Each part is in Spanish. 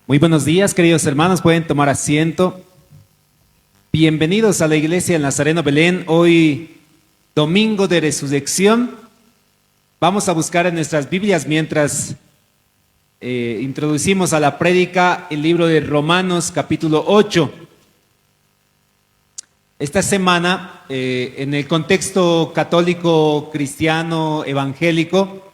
Muy buenos días, queridos hermanos, pueden tomar asiento. Bienvenidos a la iglesia del Nazareno Belén. Hoy, domingo de resurrección, vamos a buscar en nuestras Biblias mientras introducimos a la prédica el libro de Romanos capítulo 8. Esta semana, en el contexto católico, cristiano, evangélico,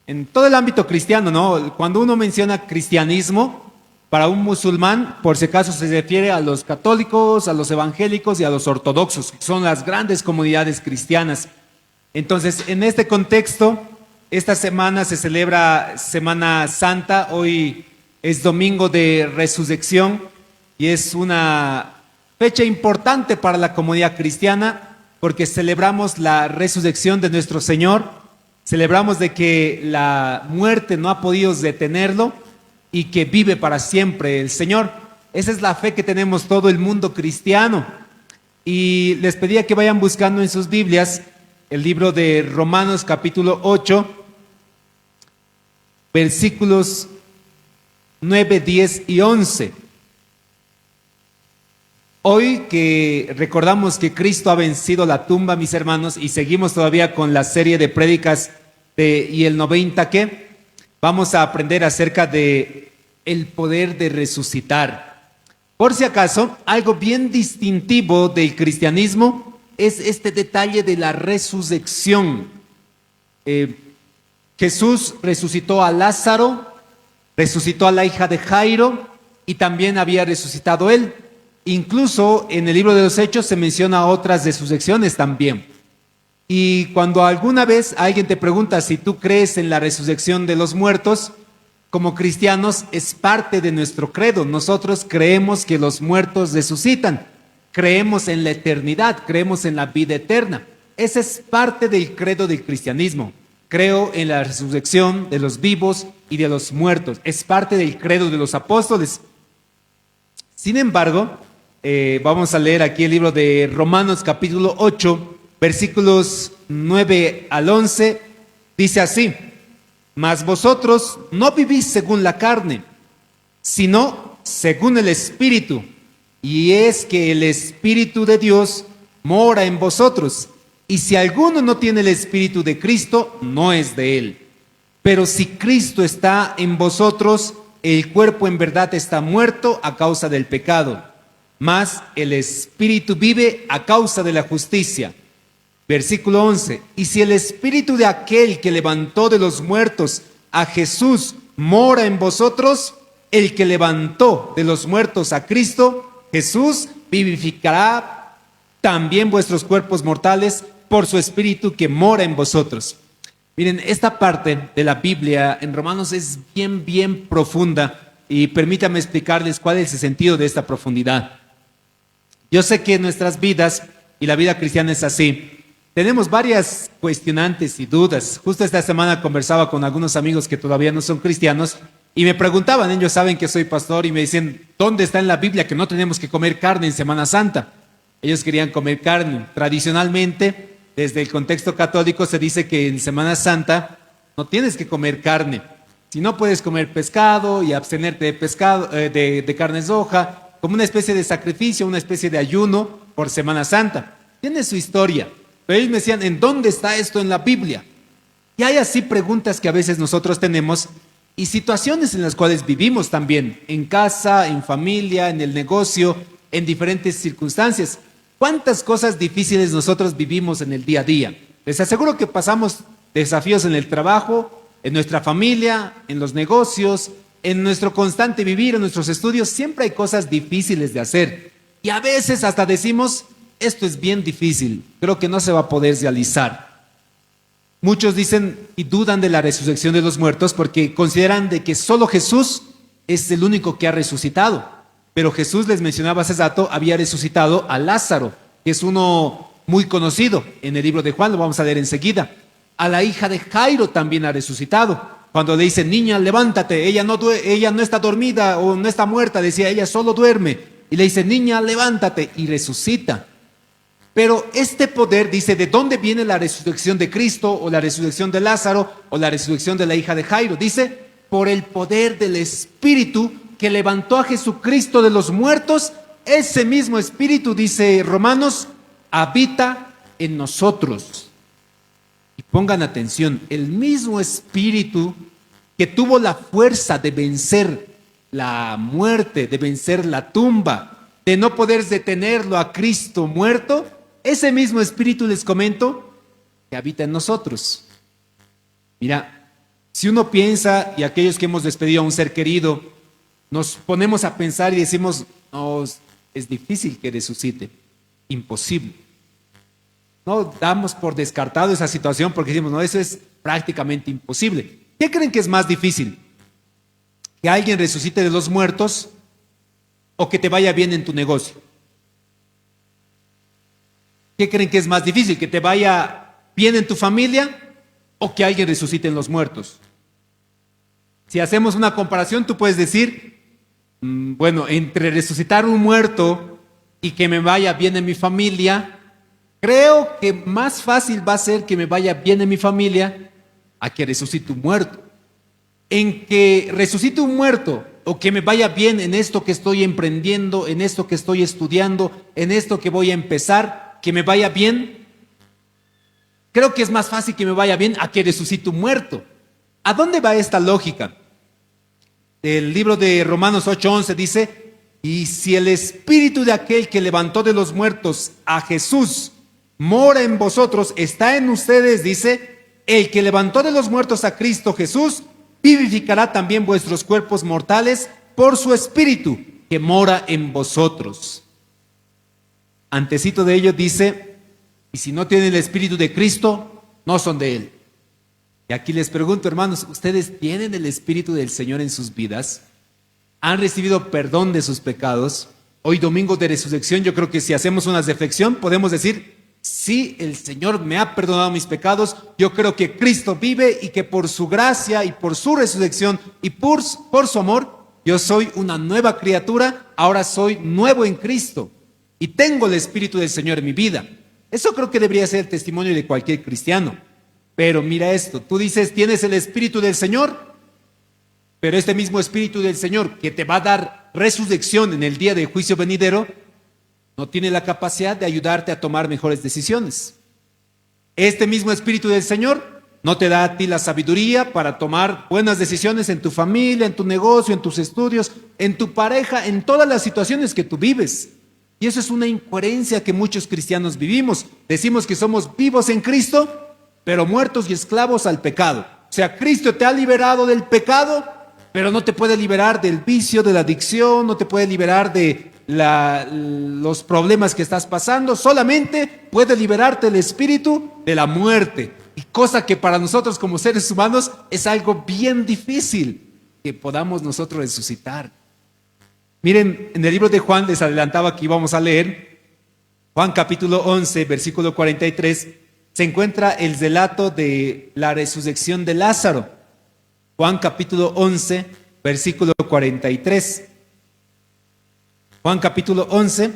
en todo el ámbito cristiano, ¿no? Cuando uno menciona cristianismo, para un musulmán, por si acaso se refiere a los católicos, a los evangélicos y a los ortodoxos, que son las grandes comunidades cristianas. Entonces, en este contexto, esta semana se celebra Semana Santa. Hoy es domingo de resurrección y es una fecha importante para la comunidad cristiana porque celebramos la resurrección de nuestro Señor, celebramos de que la muerte no ha podido detenerlo y que vive para siempre el Señor. Esa es la fe que tenemos todo el mundo cristiano. Y les pedía que vayan buscando en sus Biblias el libro de Romanos capítulo 8, versículos 9, 10 y 11. Hoy que recordamos que Cristo ha vencido la tumba, mis hermanos, y seguimos todavía con la serie de prédicas y el 90 ¿qué? Vamos a aprender acerca de el poder de resucitar. Por si acaso, algo bien distintivo del cristianismo es este detalle de la resurrección. Jesús resucitó a Lázaro, resucitó a la hija de Jairo y también había resucitado él. Incluso en el libro de los Hechos se menciona otras resurrecciones también. Y cuando alguna vez alguien te pregunta si tú crees en la resurrección de los muertos, como cristianos es parte de nuestro credo. Nosotros creemos que los muertos resucitan, creemos en la eternidad, creemos en la vida eterna. Esa es parte del credo del cristianismo. Creo en la resurrección de los vivos y de los muertos. Es parte del credo de los apóstoles. Sin embargo, vamos a leer aquí el libro de Romanos capítulo 8, versículos 9 al 11, dice así: mas vosotros no vivís según la carne, sino según el Espíritu, y es que el Espíritu de Dios mora en vosotros, y si alguno no tiene el Espíritu de Cristo, no es de él. Pero si Cristo está en vosotros, el cuerpo en verdad está muerto a causa del pecado, mas el Espíritu vive a causa de la justicia. Versículo 11, y si el Espíritu de aquel que levantó de los muertos a Jesús mora en vosotros, el que levantó de los muertos a Cristo, Jesús, vivificará también vuestros cuerpos mortales por su Espíritu que mora en vosotros. Miren, esta parte de la Biblia en Romanos es bien profunda y permítanme explicarles cuál es el sentido de esta profundidad. Yo sé que en nuestras vidas, y la vida cristiana es así, tenemos varias cuestionantes y dudas. Justo esta semana conversaba con algunos amigos que todavía no son cristianos y me preguntaban, ellos saben que soy pastor y me dicen, ¿dónde está en la Biblia que no tenemos que comer carne en Semana Santa? Ellos querían comer carne. Tradicionalmente, desde el contexto católico se dice que en Semana Santa no tienes que comer carne. Si no puedes comer pescado y abstenerte de pescado, de carne roja, como una especie de sacrificio, una especie de ayuno por Semana Santa. Tiene su historia. Pero ellos me decían, ¿en dónde está esto en la Biblia? Y hay así preguntas que a veces nosotros tenemos y situaciones en las cuales vivimos también, en casa, en familia, en el negocio, en diferentes circunstancias. ¿Cuántas cosas difíciles nosotros vivimos en el día a día? Les aseguro que pasamos desafíos en el trabajo, en nuestra familia, en los negocios, en nuestro constante vivir, en nuestros estudios. Siempre hay cosas difíciles de hacer. Y a veces hasta decimos, esto es bien difícil, creo que no se va a poder realizar. Muchos dicen y dudan de la resurrección de los muertos porque consideran de que solo Jesús es el único que ha resucitado. Pero Jesús, les mencionaba hace rato, había resucitado a Lázaro, que es uno muy conocido en el libro de Juan, lo vamos a leer enseguida. A la hija de Jairo también ha resucitado. Cuando le dice, niña, levántate, ella no está dormida o no está muerta, decía, ella solo duerme. Y le dice, niña, levántate, y resucita. Pero este poder dice, ¿de dónde viene la resurrección de Cristo o la resurrección de Lázaro o la resurrección de la hija de Jairo? Dice, por el poder del Espíritu que levantó a Jesucristo de los muertos, ese mismo espíritu, dice Romanos, habita en nosotros. Y pongan atención, el mismo espíritu que tuvo la fuerza de vencer la muerte, de vencer la tumba, de no poder detenerlo a Cristo muerto, ese mismo espíritu, les comento, que habita en nosotros. Mira, si uno piensa, y aquellos que hemos despedido a un ser querido, nos ponemos a pensar y decimos, no, es difícil que resucite, imposible. No damos por descartado esa situación porque decimos, no, eso es prácticamente imposible. ¿Qué creen que es más difícil? ¿Que alguien resucite de los muertos o que te vaya bien en tu negocio? ¿Qué creen que es más difícil? ¿Que te vaya bien en tu familia o que alguien resucite en los muertos? Si hacemos una comparación, tú puedes decir, bueno, entre resucitar un muerto y que me vaya bien en mi familia, creo que más fácil va a ser que me vaya bien en mi familia a que resucite un muerto. En que resucite un muerto o que me vaya bien en esto que estoy emprendiendo, en esto que estoy estudiando, en esto que voy a empezar, que me vaya bien, creo que es más fácil que me vaya bien a que resucite un muerto. ¿A dónde va esta lógica? El libro de Romanos 8:11 dice, y si el espíritu de aquel que levantó de los muertos a Jesús mora en vosotros, está en ustedes, dice, el que levantó de los muertos a Cristo Jesús, vivificará también vuestros cuerpos mortales por su espíritu que mora en vosotros. Antecito de ello dice, y si no tienen el espíritu de Cristo, no son de él. Y aquí les pregunto, hermanos, ¿ustedes tienen el espíritu del Señor en sus vidas? ¿Han recibido perdón de sus pecados? Hoy domingo de resurrección, yo creo que si hacemos una reflexión, podemos decir, sí, el Señor me ha perdonado mis pecados, yo creo que Cristo vive y que por su gracia y por su resurrección y por su amor, yo soy una nueva criatura, ahora soy nuevo en Cristo y tengo el Espíritu del Señor en mi vida. Eso creo que debería ser el testimonio de cualquier cristiano. Pero mira esto, tú dices, tienes el Espíritu del Señor, pero este mismo Espíritu del Señor que te va a dar resurrección en el día del juicio venidero, no tiene la capacidad de ayudarte a tomar mejores decisiones. Este mismo Espíritu del Señor no te da a ti la sabiduría para tomar buenas decisiones en tu familia, en tu negocio, en tus estudios, en tu pareja, en todas las situaciones que tú vives. Y eso es una incoherencia que muchos cristianos vivimos. Decimos que somos vivos en Cristo, pero muertos y esclavos al pecado. O sea, Cristo te ha liberado del pecado, pero no te puede liberar del vicio, de la adicción, no te puede liberar de los problemas que estás pasando, solamente puede liberarte el espíritu de la muerte, y cosa que para nosotros como seres humanos es algo bien difícil que podamos nosotros resucitar. Miren, en el libro de Juan, les adelantaba que íbamos a leer Juan capítulo 11, versículo 43, se encuentra el relato de la resurrección de Lázaro. Juan capítulo 11, versículo 43. Juan capítulo 11,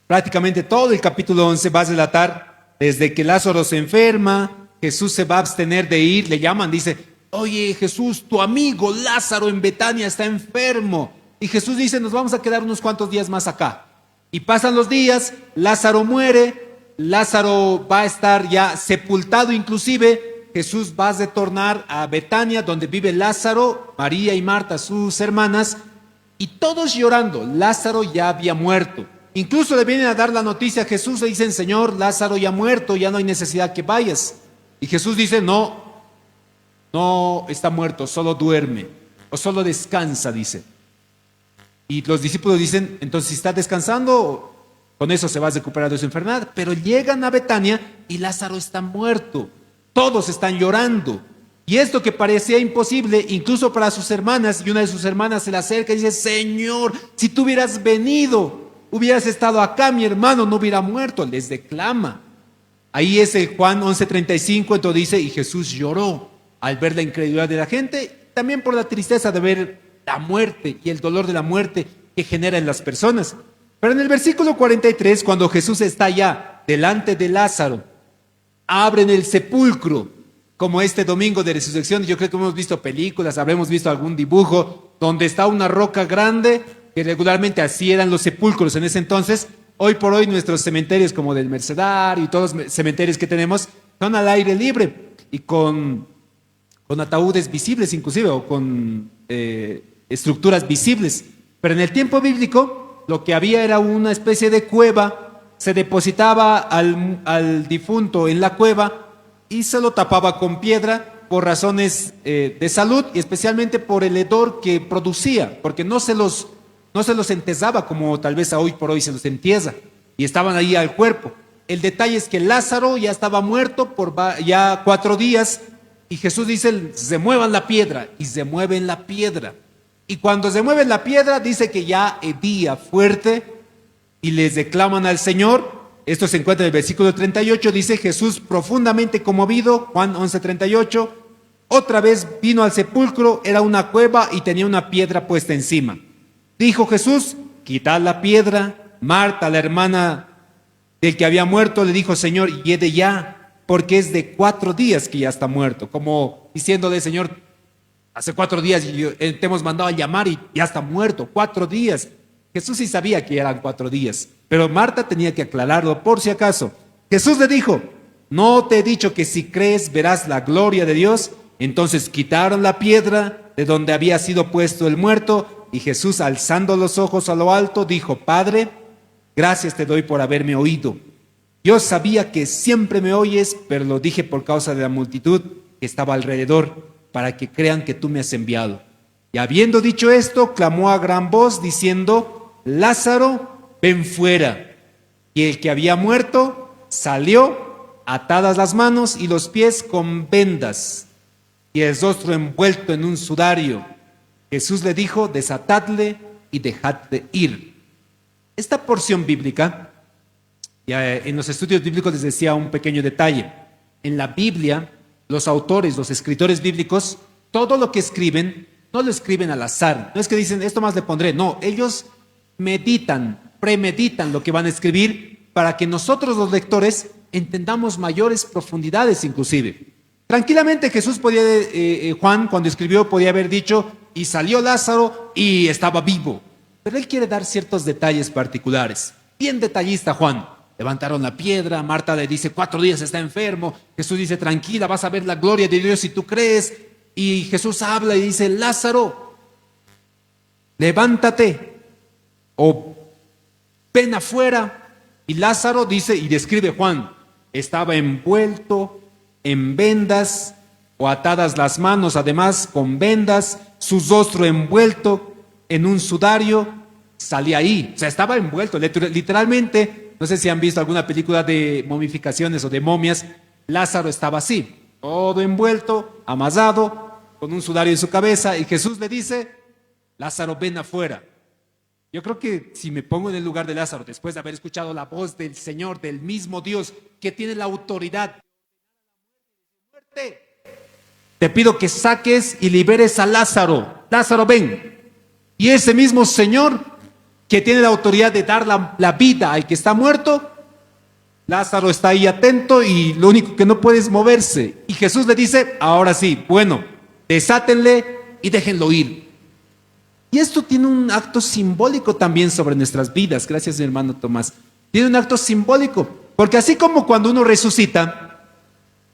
prácticamente todo el capítulo 11 va a relatar desde que Lázaro se enferma, Jesús se va a abstener de ir, le llaman, dice, oye Jesús, tu amigo Lázaro en Betania está enfermo. Y Jesús dice, nos vamos a quedar unos cuantos días más acá. Y pasan los días, Lázaro muere, Lázaro va a estar ya sepultado inclusive, Jesús va a retornar a Betania donde vive Lázaro, María y Marta, sus hermanas, y todos llorando. Lázaro ya había muerto. Incluso le vienen a dar la noticia a Jesús, le dicen, Señor, Lázaro ya ha muerto, ya no hay necesidad que vayas. Y Jesús dice, no está muerto, solo duerme, o solo descansa, dice. Y los discípulos dicen, entonces si está descansando, con eso se va a recuperar de su enfermedad. Pero llegan a Betania y Lázaro está muerto. Todos están llorando. Y esto que parecía imposible, incluso para sus hermanas, y una de sus hermanas se le acerca y dice, Señor, si tú hubieras venido, hubieras estado acá, mi hermano no hubiera muerto. Les declama. Ahí es el Juan 11:35, entonces dice, y Jesús lloró al ver la incredulidad de la gente, también por la tristeza de ver la muerte y el dolor de la muerte que genera en las personas. Pero en el versículo 43, cuando Jesús está ya delante de Lázaro, abren el sepulcro como este domingo de resurrección. Yo creo que hemos visto películas, habremos visto algún dibujo donde está una roca grande, que regularmente así eran los sepulcros en ese entonces. Hoy por hoy nuestros cementerios como del Mercedario y todos los cementerios que tenemos son al aire libre y con ataúdes visibles inclusive o con estructuras visibles. Pero en el tiempo bíblico lo que había era una especie de cueva, se depositaba al difunto en la cueva y se lo tapaba con piedra por razones de salud y especialmente por el hedor que producía, porque no se los entesaba como tal vez hoy por hoy se los entiesa y estaban ahí al cuerpo. El detalle es que Lázaro ya estaba muerto por ya 4 días y Jesús dice, se muevan la piedra, y se mueven la piedra. Y cuando se mueve la piedra dice que ya hedía fuerte y les reclaman al Señor. Esto se encuentra en el versículo 38, dice Jesús profundamente conmovido, Juan 11:38, otra vez vino al sepulcro, era una cueva y tenía una piedra puesta encima. Dijo Jesús, quitad la piedra. Marta, la hermana del que había muerto, le dijo, Señor, hiede ya, porque es de 4 días que ya está muerto. Como diciéndole, Señor, hace 4 días te hemos mandado a llamar y ya está muerto, 4 días. Jesús sí sabía que eran 4 días, pero Marta tenía que aclararlo por si acaso. Jesús le dijo, ¿no te he dicho que si crees verás la gloria de Dios? Entonces quitaron la piedra de donde había sido puesto el muerto y Jesús, alzando los ojos a lo alto, dijo, Padre, gracias te doy por haberme oído. Yo sabía que siempre me oyes, pero lo dije por causa de la multitud que estaba alrededor, para que crean que tú me has enviado. Y habiendo dicho esto, clamó a gran voz, diciendo, Lázaro, ven fuera. Y el que había muerto salió, atadas las manos y los pies con vendas, y el rostro envuelto en un sudario. Jesús le dijo, desatadle y dejadle ir. Esta porción bíblica, ya en los estudios bíblicos les decía un pequeño detalle. En la Biblia, los autores, los escritores bíblicos, todo lo que escriben, no lo escriben al azar. No es que dicen, esto más le pondré. No, ellos premeditan lo que van a escribir para que nosotros los lectores entendamos mayores profundidades inclusive. Tranquilamente Jesús podía, Juan cuando escribió podía haber dicho, y salió Lázaro y estaba vivo. Pero él quiere dar ciertos detalles particulares. Bien detallista Juan. Levantaron la piedra, Marta le dice 4 días está enfermo, Jesús dice tranquila, vas a ver la gloria de Dios si tú crees, y Jesús habla y dice Lázaro, levántate o ven afuera, y Lázaro dice y describe Juan, estaba envuelto en vendas o atadas las manos además con vendas, su rostro envuelto en un sudario, salía ahí, o sea estaba envuelto literalmente. No sé si han visto alguna película de momificaciones o de momias. Lázaro estaba así, todo envuelto, amasado, con un sudario en su cabeza. Y Jesús le dice, Lázaro, ven afuera. Yo creo que si me pongo en el lugar de Lázaro, después de haber escuchado la voz del Señor, del mismo Dios, que tiene la autoridad, te pido que saques y liberes a Lázaro. Lázaro, ven. Y ese mismo Señor que tiene la autoridad de dar la vida al que está muerto, Lázaro está ahí atento y lo único que no puede es moverse. Y Jesús le dice, ahora sí, bueno, desátenle y déjenlo ir. Y esto tiene un acto simbólico también sobre nuestras vidas. Gracias, mi hermano Tomás. Tiene un acto simbólico, porque así como cuando uno resucita,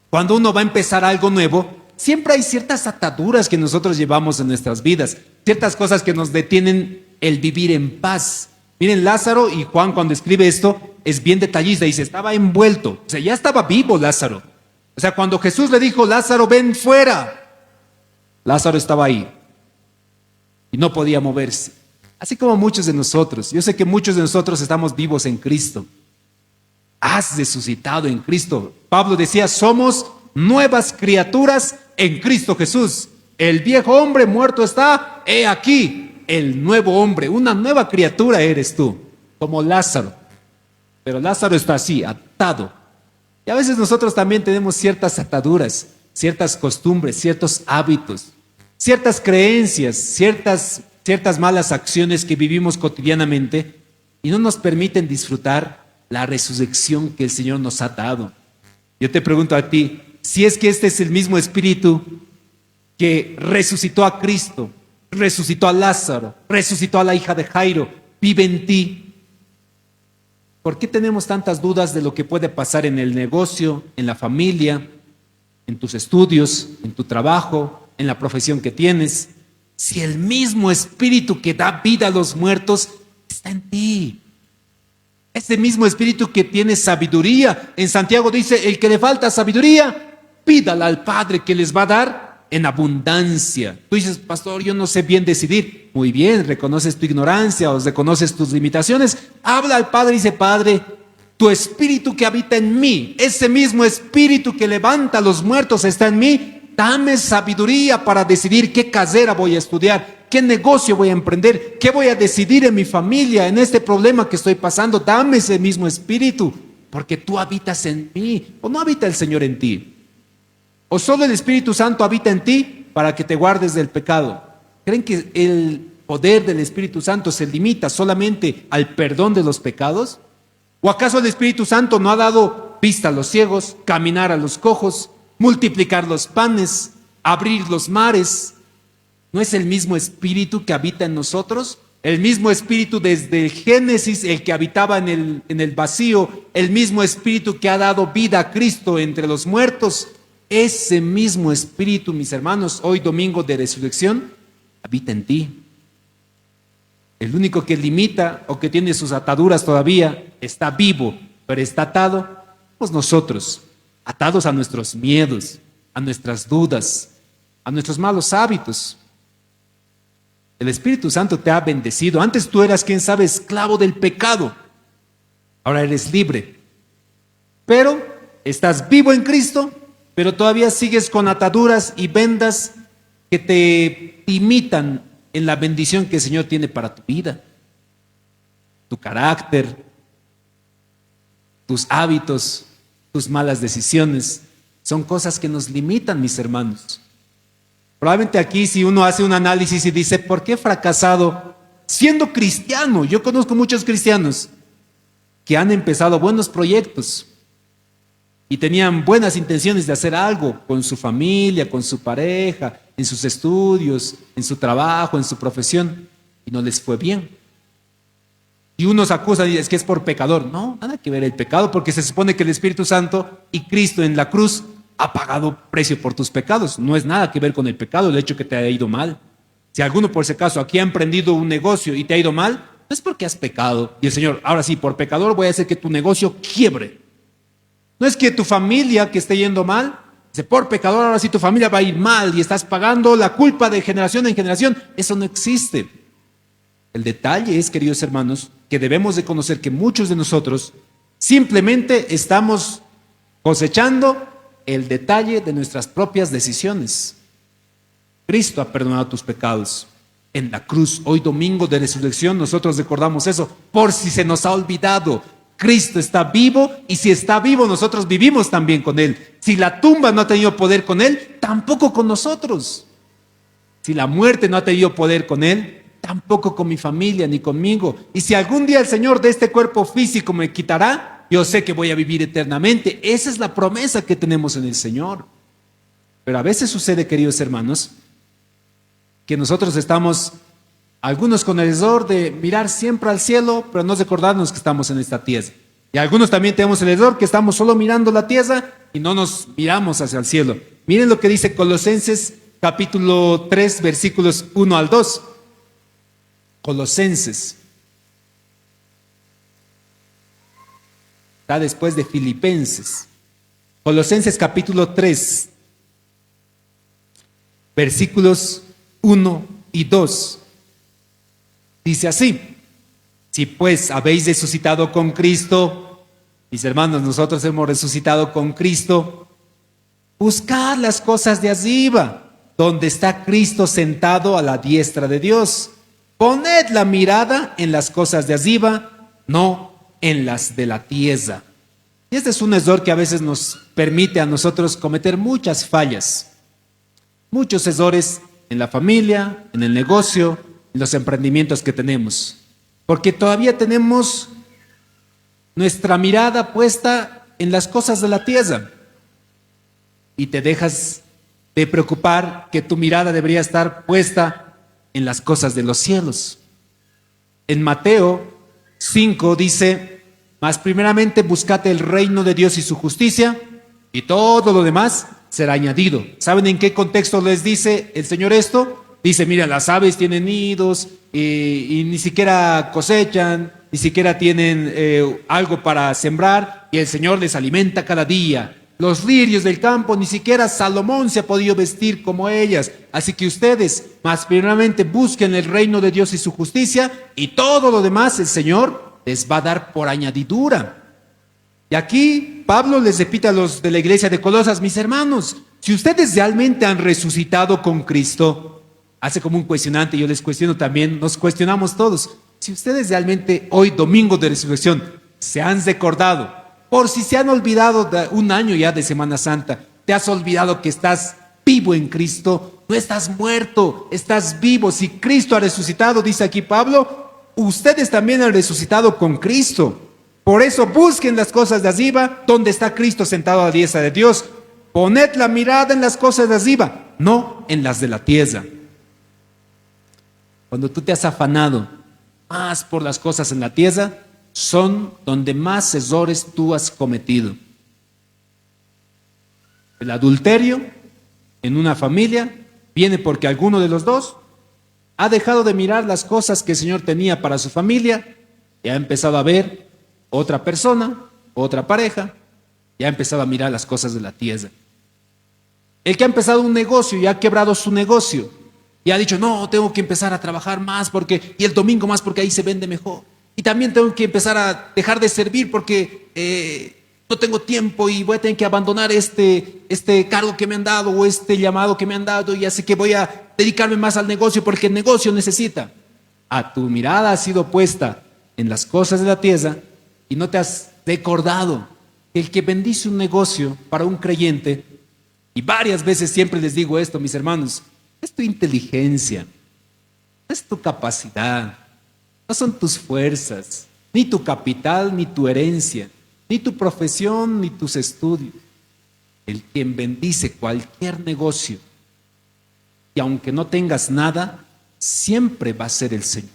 cuando uno va a empezar algo nuevo, siempre hay ciertas ataduras que nosotros llevamos en nuestras vidas, ciertas cosas que nos detienen el vivir en paz. Miren, Lázaro, y Juan cuando escribe esto es bien detallista, dice, estaba envuelto, o sea, ya estaba vivo Lázaro. O sea, cuando Jesús le dijo, Lázaro, ven fuera, Lázaro estaba ahí y no podía moverse. Así como muchos de nosotros, yo sé que muchos de nosotros estamos vivos en Cristo. Has resucitado en Cristo. Pablo decía, somos nuevas criaturas en Cristo Jesús. El viejo hombre muerto está, he aquí, el nuevo hombre, una nueva criatura eres tú, como Lázaro. Pero Lázaro está así, atado. Y a veces nosotros también tenemos ciertas ataduras, ciertas costumbres, ciertos hábitos, ciertas creencias, ciertas malas acciones que vivimos cotidianamente y no nos permiten disfrutar la resurrección que el Señor nos ha dado. Yo te pregunto a ti, si es que este es el mismo espíritu que resucitó a Cristo, resucitó a Lázaro, resucitó a la hija de Jairo, vive en ti, ¿por qué tenemos tantas dudas de lo que puede pasar en el negocio, en la familia, en tus estudios, en tu trabajo, en la profesión que tienes? Si el mismo espíritu que da vida a los muertos está en ti. Ese mismo espíritu que tiene sabiduría. En Santiago dice, el que le falta sabiduría, pídala al Padre que les va a dar en abundancia. Tú dices, pastor, yo no sé bien decidir. Muy bien, reconoces tu ignorancia o reconoces tus limitaciones. Habla al Padre y dice, Padre, tu espíritu que habita en mí, ese mismo espíritu que levanta a los muertos está en mí. Dame sabiduría para decidir qué carrera voy a estudiar, qué negocio voy a emprender, qué voy a decidir en mi familia, en este problema que estoy pasando. Dame ese mismo espíritu, porque tú habitas en mí. ¿O no habita el Señor en ti? ¿O solo el Espíritu Santo habita en ti para que te guardes del pecado? ¿Creen que el poder del Espíritu Santo se limita solamente al perdón de los pecados? ¿O acaso el Espíritu Santo no ha dado vista a los ciegos, caminar a los cojos, multiplicar los panes, abrir los mares? ¿No es el mismo espíritu que habita en nosotros? El mismo espíritu desde el Génesis, el que habitaba en el vacío, el mismo espíritu que ha dado vida a Cristo entre los muertos. Ese mismo espíritu, mis hermanos, hoy domingo de resurrección, habita en ti. El único que limita o que tiene sus ataduras todavía está vivo, pero está atado, pues nosotros, atados a nuestros miedos, a nuestras dudas, a nuestros malos hábitos. El Espíritu Santo te ha bendecido. Antes tú eras, quién sabe, esclavo del pecado. Ahora eres libre. Pero estás vivo en Cristo, pero todavía sigues con ataduras y vendas que te limitan en la bendición que el Señor tiene para tu vida. Tu carácter, tus hábitos, tus malas decisiones, son cosas que nos limitan, mis hermanos. Probablemente aquí si uno hace un análisis y dice, ¿por qué he fracasado siendo cristiano? Yo conozco muchos cristianos que han empezado buenos proyectos y tenían buenas intenciones de hacer algo con su familia, con su pareja, en sus estudios, en su trabajo, en su profesión, y no les fue bien. Y unos acusan y dicen, es que es por pecador. No, nada que ver el pecado, porque se supone que el Espíritu Santo y Cristo en la cruz ha pagado precio por tus pecados. No es nada que ver con el pecado, el hecho que te haya ido mal. Si alguno por ese caso aquí ha emprendido un negocio y te ha ido mal, no es porque has pecado. Y el Señor, ahora sí, por pecador voy a hacer que tu negocio quiebre. No es que tu familia que esté yendo mal, dice, por pecador ahora sí tu familia va a ir mal y estás pagando la culpa de generación en generación. Eso no existe. El detalle es, queridos hermanos, que debemos de conocer que muchos de nosotros simplemente estamos cosechando el detalle de nuestras propias decisiones. Cristo ha perdonado tus pecados en la cruz. Hoy domingo de resurrección nosotros recordamos eso, por si se nos ha olvidado. Cristo está vivo y si está vivo nosotros vivimos también con Él. Si la tumba no ha tenido poder con Él, tampoco con nosotros. Si la muerte no ha tenido poder con Él, tampoco con mi familia ni conmigo. Y si algún día el Señor de este cuerpo físico me quitará, yo sé que voy a vivir eternamente. Esa es la promesa que tenemos en el Señor. Pero a veces sucede, queridos hermanos, que nosotros estamos, algunos con el error de mirar siempre al cielo, pero no recordarnos que estamos en esta tierra. Y algunos también tenemos el error que estamos solo mirando la tierra y no nos miramos hacia el cielo. Miren lo que dice Colosenses capítulo 3, versículos 1 al 2. Colosenses. Está después de Filipenses. Colosenses capítulo 3, versículos 1 y 2. Dice así: si pues habéis resucitado con Cristo, mis hermanos, nosotros hemos resucitado con Cristo, buscad las cosas de arriba, donde está Cristo sentado a la diestra de Dios. Poned la mirada en las cosas de arriba, no en las de la tierra. Y este es un error que a veces nos permite a nosotros cometer muchas fallas, muchos errores en la familia, en el negocio, en los emprendimientos que tenemos, porque todavía tenemos nuestra mirada puesta en las cosas de la tierra. y te dejas de preocupar que tu mirada debería estar puesta en las cosas de los cielos. En Mateo 5 dice, mas primeramente buscad el reino de Dios y su justicia, y todo lo demás será añadido. ¿Saben en qué contexto les dice el Señor esto? Dice, mira, las aves tienen nidos y ni siquiera cosechan, ni siquiera tienen algo para sembrar, y el Señor les alimenta cada día. Los lirios del campo, ni siquiera Salomón se ha podido vestir como ellas. Así que ustedes, más primeramente, busquen el reino de Dios y su justicia, y todo lo demás el Señor les va a dar por añadidura. Y aquí Pablo les repite a los de la iglesia de Colosas, mis hermanos, si ustedes realmente han resucitado con Cristo, hace como un cuestionante, yo les cuestiono también, nos cuestionamos todos, si ustedes realmente hoy, domingo de resurrección, se han recordado, por si se han olvidado de un año ya de Semana Santa, te has olvidado que estás vivo en Cristo, no estás muerto, estás vivo. Si Cristo ha resucitado, dice aquí Pablo, ustedes también han resucitado con Cristo. Por eso busquen las cosas de arriba, donde está Cristo sentado a la diestra de Dios. Poned la mirada en las cosas de arriba, no en las de la tierra. Cuando tú te has afanado más por las cosas en la tierra, son donde más errores tú has cometido. El adulterio en una familia viene porque alguno de los dos ha dejado de mirar las cosas que el Señor tenía para su familia y ha empezado a ver otra persona, otra pareja, y ha empezado a mirar las cosas de la tierra. El que ha empezado un negocio y ha quebrado su negocio y ha dicho, no, tengo que empezar a trabajar más y el domingo más porque ahí se vende mejor. Y también tengo que empezar a dejar de servir porque no tengo tiempo y voy a tener que abandonar este cargo que me han dado o este llamado que me han dado, y así que voy a dedicarme más al negocio porque el negocio necesita. Tu mirada ha sido puesta en las cosas de la tierra y no te has recordado que el que bendice un negocio para un creyente, y varias veces siempre les digo esto, mis hermanos, es tu inteligencia, es tu capacidad. No son tus fuerzas, ni tu capital, ni tu herencia, ni tu profesión, ni tus estudios. El quien bendice cualquier negocio, y aunque no tengas nada, siempre va a ser el Señor.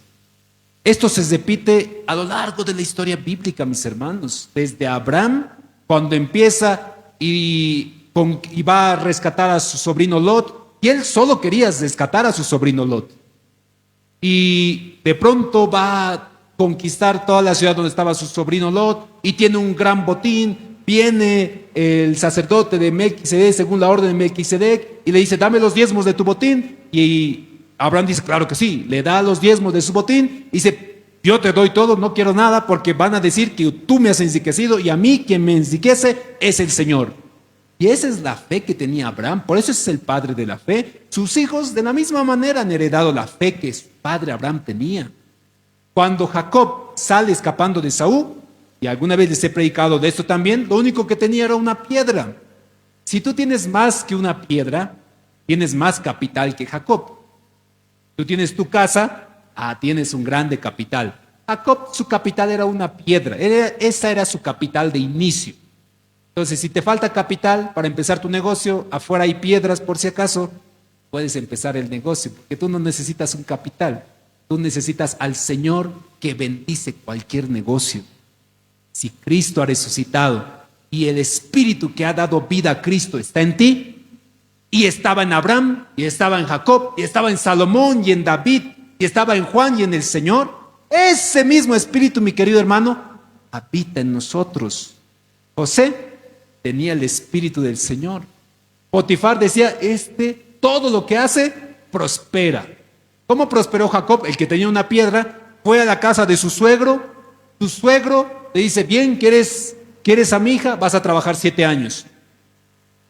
Esto se repite a lo largo de la historia bíblica, mis hermanos. Desde Abraham, cuando empieza y va a rescatar a su sobrino Lot, y él solo quería rescatar a su sobrino Lot. Y de pronto va a conquistar toda la ciudad donde estaba su sobrino Lot y tiene un gran botín. Viene el sacerdote de Melquisedec, según la orden de Melquisedec, y le dice, dame los diezmos de tu botín. Y Abraham dice, claro que sí, le da los diezmos de su botín y dice, yo te doy todo, no quiero nada porque van a decir que tú me has enriquecido y a mí quien me enriquece es el Señor. Y esa es la fe que tenía Abraham, por eso es el padre de la fe. Sus hijos de la misma manera han heredado la fe que su padre Abraham tenía. Cuando Jacob sale escapando de Saúl, y alguna vez les he predicado de esto también, lo único que tenía era una piedra. Si tú tienes más que una piedra, tienes más capital que Jacob. Tú tienes tu casa, tienes un grande capital. Jacob, su capital era una piedra, esa era su capital de inicio. Entonces, si te falta capital para empezar tu negocio, afuera hay piedras por si acaso, puedes empezar el negocio, porque tú no necesitas un capital, tú necesitas al Señor que bendice cualquier negocio. Si Cristo ha resucitado y el Espíritu que ha dado vida a Cristo está en ti, y estaba en Abraham, y estaba en Jacob, y estaba en Salomón, y en David, y estaba en Juan, y en el Señor, ese mismo Espíritu, mi querido hermano, habita en nosotros. José tenía el Espíritu del Señor. Potifar decía, todo lo que hace, prospera. ¿Cómo prosperó Jacob? El que tenía una piedra, fue a la casa de su suegro le dice, bien, ¿quieres a mi hija? Vas a trabajar 7 años.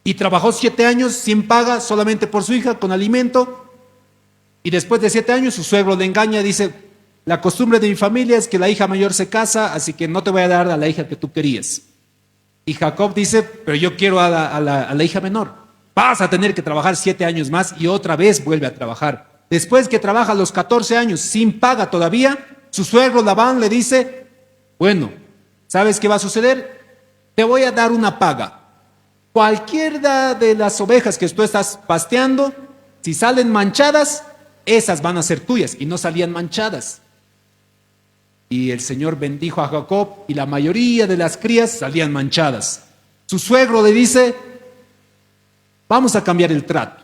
Y trabajó 7 años sin paga, solamente por su hija, con alimento. Y después de 7 años, su suegro le engaña, dice, la costumbre de mi familia es que la hija mayor se casa, así que no te voy a dar a la hija que tú querías. Y Jacob dice, pero yo quiero a la hija menor. Vas a tener que trabajar 7 años más, y otra vez vuelve a trabajar. Después que trabaja los 14 años sin paga todavía, su suegro Labán le dice, bueno, ¿sabes qué va a suceder? Te voy a dar una paga. Cualquiera de las ovejas que tú estás pasteando, si salen manchadas, esas van a ser tuyas, y no salían manchadas. Y el Señor bendijo a Jacob y la mayoría de las crías salían manchadas. Su suegro le dice, vamos a cambiar el trato.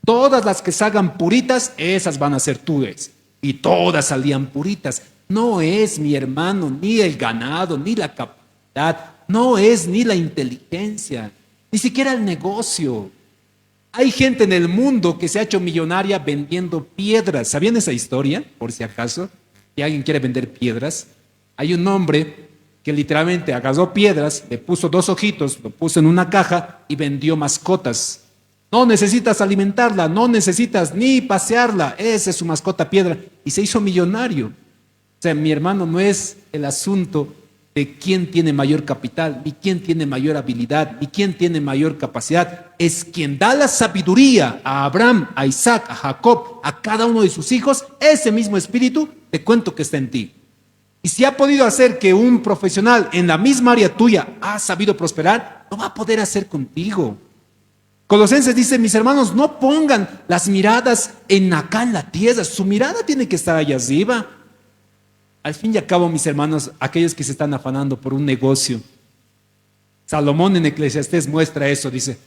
Todas las que salgan puritas, esas van a ser tuyas. Y todas salían puritas. No es, mi hermano, ni el ganado, ni la capacidad, no es ni la inteligencia, ni siquiera el negocio. Hay gente en el mundo que se ha hecho millonaria vendiendo piedras. ¿Sabían esa historia, por si acaso? Si alguien quiere vender piedras. Hay un hombre que literalmente agarró piedras, le puso 2 ojitos, lo puso en una caja y vendió mascotas. No necesitas alimentarla, no necesitas ni pasearla, esa es su mascota piedra. Y se hizo millonario. O sea, mi hermano, no es el asunto de quién tiene mayor capital, ni quién tiene mayor habilidad, ni quién tiene mayor capacidad. Es quien da la sabiduría a Abraham, a Isaac, a Jacob, a cada uno de sus hijos. Ese mismo espíritu, te cuento que está en ti. Y si ha podido hacer que un profesional en la misma área tuya ha sabido prosperar, lo va a poder hacer contigo. Colosenses dice, mis hermanos, no pongan las miradas en acá en la tierra, su mirada tiene que estar allá arriba. Al fin y al cabo, mis hermanos, aquellos que se están afanando por un negocio, Salomón en Eclesiastés muestra eso, dice,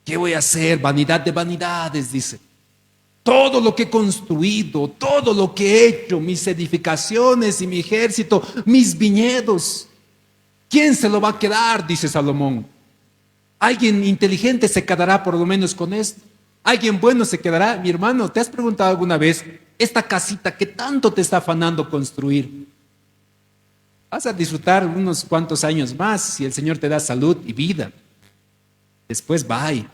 ¿qué voy a hacer? Vanidad de vanidades, dice. Todo lo que he construido, todo lo que he hecho, mis edificaciones y mi ejército, mis viñedos, ¿quién se lo va a quedar? Dice Salomón. Alguien inteligente se quedará por lo menos con esto. Alguien bueno se quedará. Mi hermano, ¿te has preguntado alguna vez esta casita que tanto te está afanando construir? Vas a disfrutar unos cuantos años más si el Señor te da salud y vida. Después bye.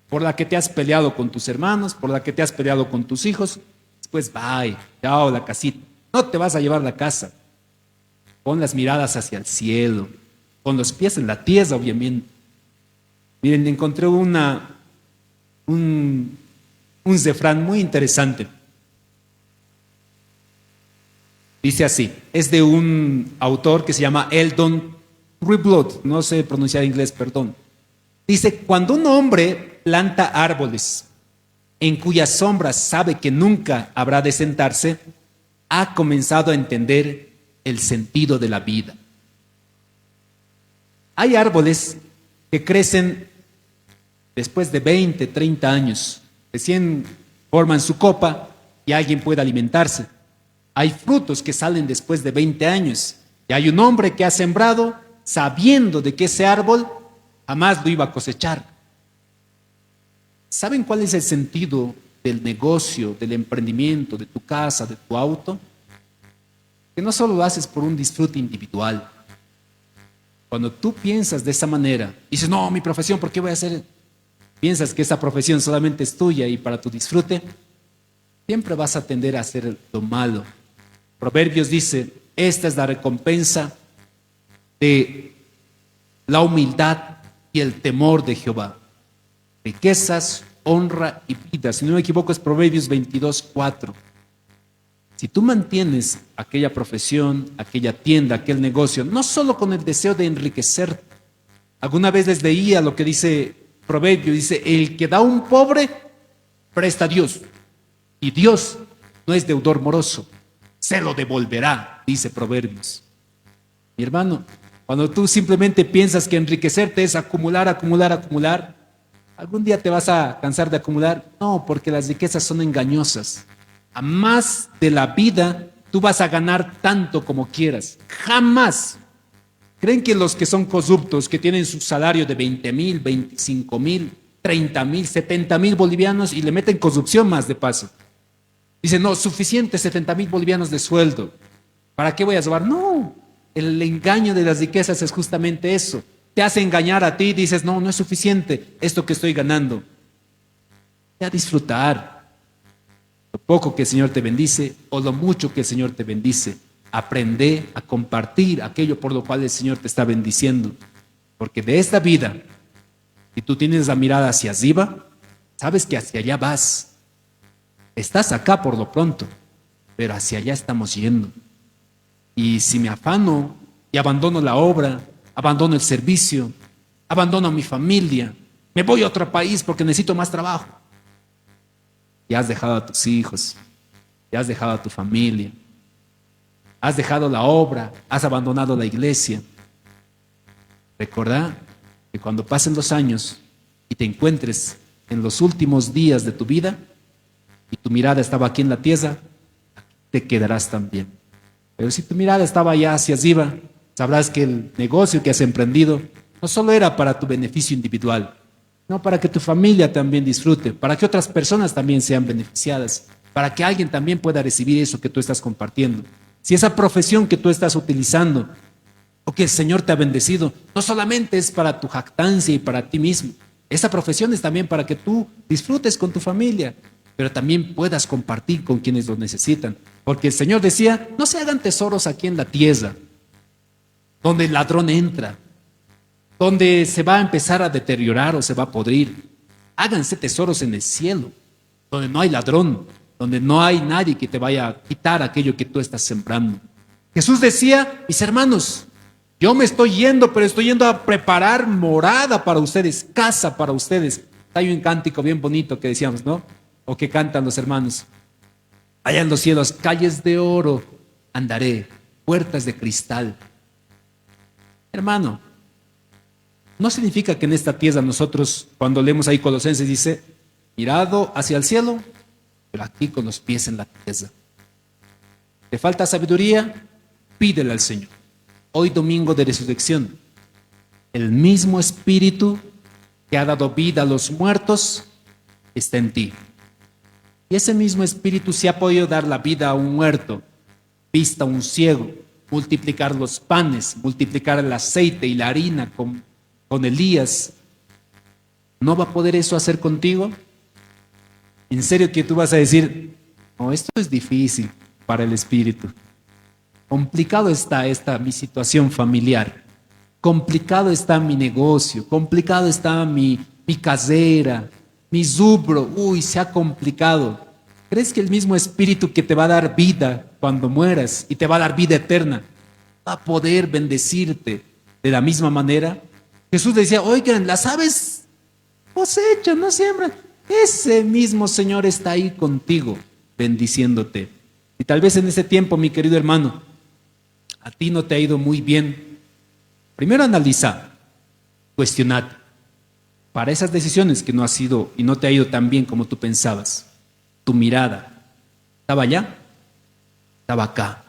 Por la que te has peleado con tus hermanos, por la que te has peleado con tus hijos. Después bye. Chao, la casita. No te vas a llevar la casa. Pon las miradas hacia el cielo. Con los pies en la tierra, obviamente. Miren, encontré un refrán muy interesante. Dice así, es de un autor que se llama Eldon Roublot, no sé pronunciar inglés, perdón. Dice, cuando un hombre planta árboles en cuyas sombras sabe que nunca habrá de sentarse, ha comenzado a entender el sentido de la vida. Hay árboles que crecen después de 20, 30 años, recién forman su copa y alguien puede alimentarse. Hay frutos que salen después de 20 años y hay un hombre que ha sembrado sabiendo de que ese árbol jamás lo iba a cosechar. ¿Saben cuál es el sentido del negocio, del emprendimiento, de tu casa, de tu auto? Que no solo lo haces por un disfrute individual. Cuando tú piensas de esa manera, dices, no, mi profesión, ¿por qué voy a hacer? Piensas que esa profesión solamente es tuya y para tu disfrute, siempre vas a tender a hacer lo malo. Proverbios dice, esta es la recompensa de la humildad y el temor de Jehová. Riquezas, honra y vida. Si no me equivoco es Proverbios 22:4. Si tú mantienes aquella profesión, aquella tienda, aquel negocio, no solo con el deseo de enriquecerte. Alguna vez les leía lo que dice Proverbio, dice, el que da a un pobre, presta a Dios. Y Dios no es deudor moroso, se lo devolverá, dice Proverbios. Mi hermano, cuando tú simplemente piensas que enriquecerte es acumular, acumular, acumular, ¿algún día te vas a cansar de acumular? No, porque las riquezas son engañosas. A más de la vida, tú vas a ganar tanto como quieras. Jamás. ¿Creen que los que son corruptos, que tienen su salario de 20,000, 25,000, 30,000, 70,000 bolivianos y le meten corrupción más de paso? Dicen, no, suficiente 70,000 bolivianos de sueldo. ¿Para qué voy a robar? No, el engaño de las riquezas es justamente eso. Te hace engañar a ti y dices, no, no es suficiente esto que estoy ganando. Ve a disfrutar lo poco que el Señor te bendice o lo mucho que el Señor te bendice. Aprende a compartir aquello por lo cual el Señor te está bendiciendo. Porque de esta vida, si tú tienes la mirada hacia arriba, sabes que hacia allá vas. Estás acá por lo pronto, pero hacia allá estamos yendo. Y si me afano y abandono la obra, abandono el servicio, abandono a mi familia, me voy a otro país porque necesito más trabajo. Y has dejado a tus hijos, y has dejado a tu familia, has dejado la obra, has abandonado la iglesia. Recordá que cuando pasen los años y te encuentres en los últimos días de tu vida y tu mirada estaba aquí en la tierra, te quedarás también. Pero si tu mirada estaba allá hacia arriba, sabrás que el negocio que has emprendido no solo era para tu beneficio individual, no para que tu familia también disfrute, para que otras personas también sean beneficiadas, para que alguien también pueda recibir eso que tú estás compartiendo. Si esa profesión que tú estás utilizando o que el Señor te ha bendecido, no solamente es para tu jactancia y para ti mismo, esa profesión es también para que tú disfrutes con tu familia, pero también puedas compartir con quienes lo necesitan. Porque el Señor decía, no se hagan tesoros aquí en la tierra, donde el ladrón entra, donde se va a empezar a deteriorar o se va a podrir. Háganse tesoros en el cielo, donde no hay ladrón, donde no hay nadie que te vaya a quitar aquello que tú estás sembrando. Jesús decía, mis hermanos, yo me estoy yendo, pero estoy yendo a preparar morada para ustedes, casa para ustedes. Hay un cántico bien bonito que decíamos, ¿no? O que cantan los hermanos. Allá en los cielos, calles de oro andaré, puertas de cristal. Hermano, no significa que en esta tierra nosotros, cuando leemos ahí Colosenses, dice, mirado hacia el cielo, pero aquí con los pies en la tierra. ¿Te falta sabiduría? Pídele al Señor. Hoy domingo de resurrección, el mismo Espíritu que ha dado vida a los muertos está en ti. Y ese mismo Espíritu se ha podido dar la vida a un muerto, vista a un ciego, multiplicar los panes, multiplicar el aceite y la harina con Elías. ¿No va a poder eso hacer contigo? ¿En serio que tú vas a decir, no, esto es difícil para el Espíritu? Complicado está mi situación familiar, complicado está mi negocio, complicado está mi casera, mi rubro, se ha complicado. ¿Crees que el mismo Espíritu que te va a dar vida cuando mueras y te va a dar vida eterna, va a poder bendecirte de la misma manera? Jesús decía, oigan, las aves cosechan, no siembran. Ese mismo Señor está ahí contigo, bendiciéndote. Y tal vez en ese tiempo, mi querido hermano, a ti no te ha ido muy bien. Primero analiza, cuestionate. Para esas decisiones que no has sido y no te ha ido tan bien como tú pensabas, tu mirada, ¿estaba allá? Estaba acá,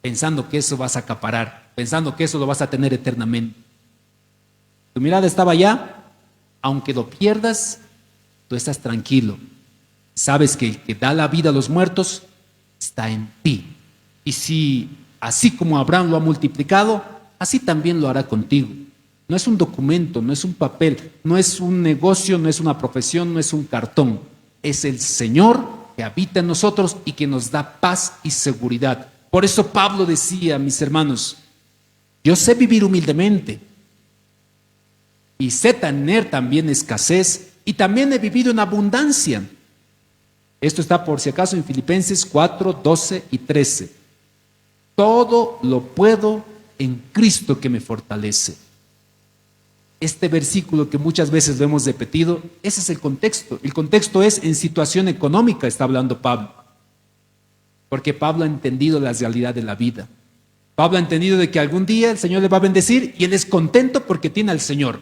pensando que eso vas a acaparar, pensando que eso lo vas a tener eternamente. Tu mirada estaba allá, aunque lo pierdas, tú estás tranquilo. Sabes que el que da la vida a los muertos está en ti. Y si así como Abraham lo ha multiplicado, así también lo hará contigo. No es un documento, no es un papel, no es un negocio, no es una profesión, no es un cartón. Es el Señor que habita en nosotros y que nos da paz y seguridad. Por eso Pablo decía, mis hermanos, yo sé vivir humildemente y sé tener también escasez y también he vivido en abundancia. Esto está por si acaso en Filipenses 4, 12 y 13. Todo lo puedo en Cristo que me fortalece. Este versículo que muchas veces lo hemos repetido, ese es el contexto. El contexto es en situación económica, está hablando Pablo. Porque Pablo ha entendido la realidad de la vida. Pablo ha entendido de que algún día el Señor le va a bendecir y él es contento porque tiene al Señor.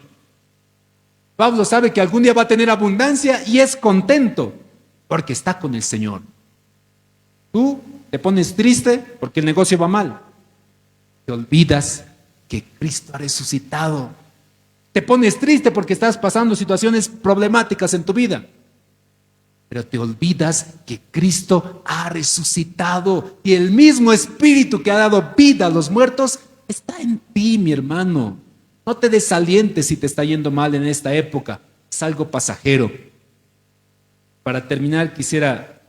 Pablo sabe que algún día va a tener abundancia y es contento porque está con el Señor. Tú te pones triste porque el negocio va mal. Te olvidas que Cristo ha resucitado. Te pones triste porque estás pasando situaciones problemáticas en tu vida. Pero te olvidas que Cristo ha resucitado y el mismo Espíritu que ha dado vida a los muertos está en ti, mi hermano. No te desalientes si te está yendo mal en esta época. Es algo pasajero. Para terminar, quisiera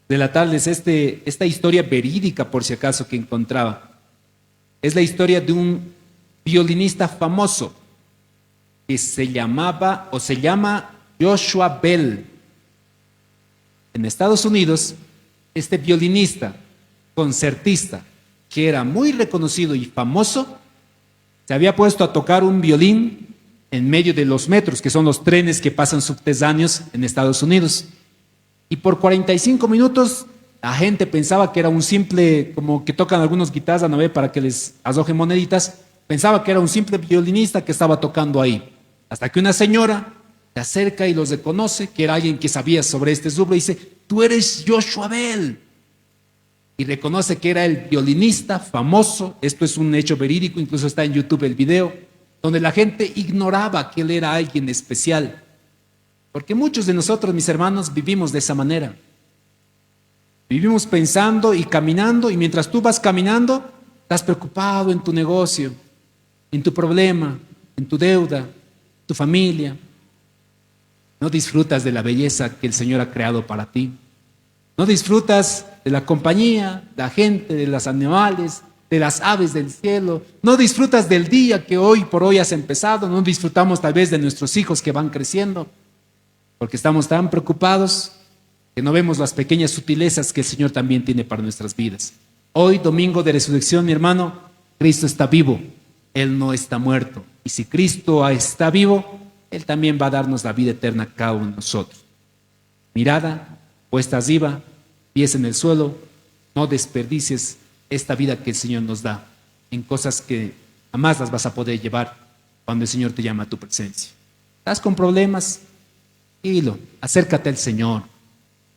relatarles esta historia verídica, por si acaso, que encontraba. Es la historia de un violinista famoso que se llamaba o se llama Joshua Bell. En Estados Unidos, este violinista, concertista, que era muy reconocido y famoso, se había puesto a tocar un violín en medio de los metros, que son los trenes que pasan subterráneos en Estados Unidos. Y por 45 minutos la gente pensaba que era un simple, como que tocan algunos guitarras, ¿no ve? Para que les arrojen moneditas, pensaba que era un simple violinista que estaba tocando ahí. Hasta que una señora se acerca y los reconoce, que era alguien que sabía sobre este rubro, y dice: tú eres Joshua Bell. Y reconoce que era el violinista famoso. Esto es un hecho verídico, incluso está en YouTube el video, donde la gente ignoraba que él era alguien especial. Porque muchos de nosotros, mis hermanos, vivimos de esa manera. Vivimos pensando y caminando, y mientras tú vas caminando, estás preocupado en tu negocio, en tu problema, en tu deuda, tu familia. No disfrutas de la belleza que el Señor ha creado para ti. No disfrutas de la compañía, de la gente, de los animales, de las aves del cielo. No disfrutas del día que hoy por hoy has empezado. No disfrutamos tal vez de nuestros hijos que van creciendo, porque estamos tan preocupados que no vemos las pequeñas sutilezas que el Señor también tiene para nuestras vidas. Hoy, domingo de resurrección, mi hermano, Cristo está vivo. Él no está muerto. Y si Cristo está vivo, Él también va a darnos la vida eterna a cada uno de nosotros. Mirada puesta arriba, pies en el suelo. No desperdicies esta vida que el Señor nos da en cosas que jamás las vas a poder llevar cuando el Señor te llama a tu presencia. ¿Estás con problemas? Dilo, acércate al Señor.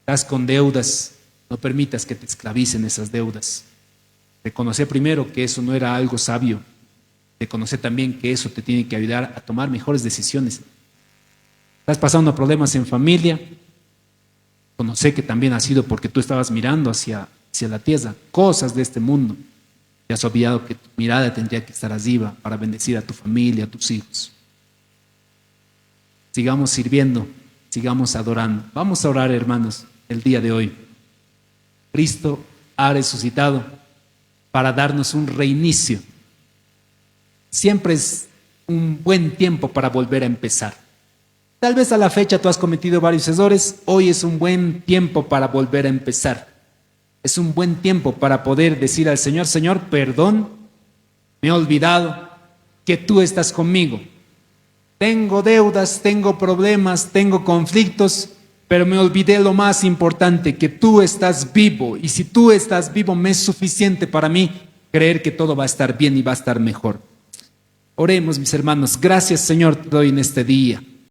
¿Estás con deudas? No permitas que te esclavicen esas deudas. Reconoce primero que eso no era algo sabio. Reconoce también que eso te tiene que ayudar a tomar mejores decisiones. ¿Estás pasando problemas en familia? Conoce que también ha sido porque tú estabas mirando hacia la tierra, cosas de este mundo. Te has olvidado que tu mirada tendría que estar arriba para bendecir a tu familia, a tus hijos. Sigamos sirviendo, sigamos adorando. Vamos a orar, hermanos, el día de hoy. Cristo ha resucitado para darnos un reinicio. Siempre es un buen tiempo para volver a empezar. Tal vez a la fecha tú has cometido varios errores. Hoy es un buen tiempo para volver a empezar. Es un buen tiempo para poder decir al Señor: Señor, perdón, me he olvidado que tú estás conmigo. Tengo deudas, tengo problemas, tengo conflictos, pero me olvidé lo más importante, que tú estás vivo. Y si tú estás vivo, me es suficiente para mí creer que todo va a estar bien y va a estar mejor. Oremos, mis hermanos. Gracias, Señor, te doy en este día.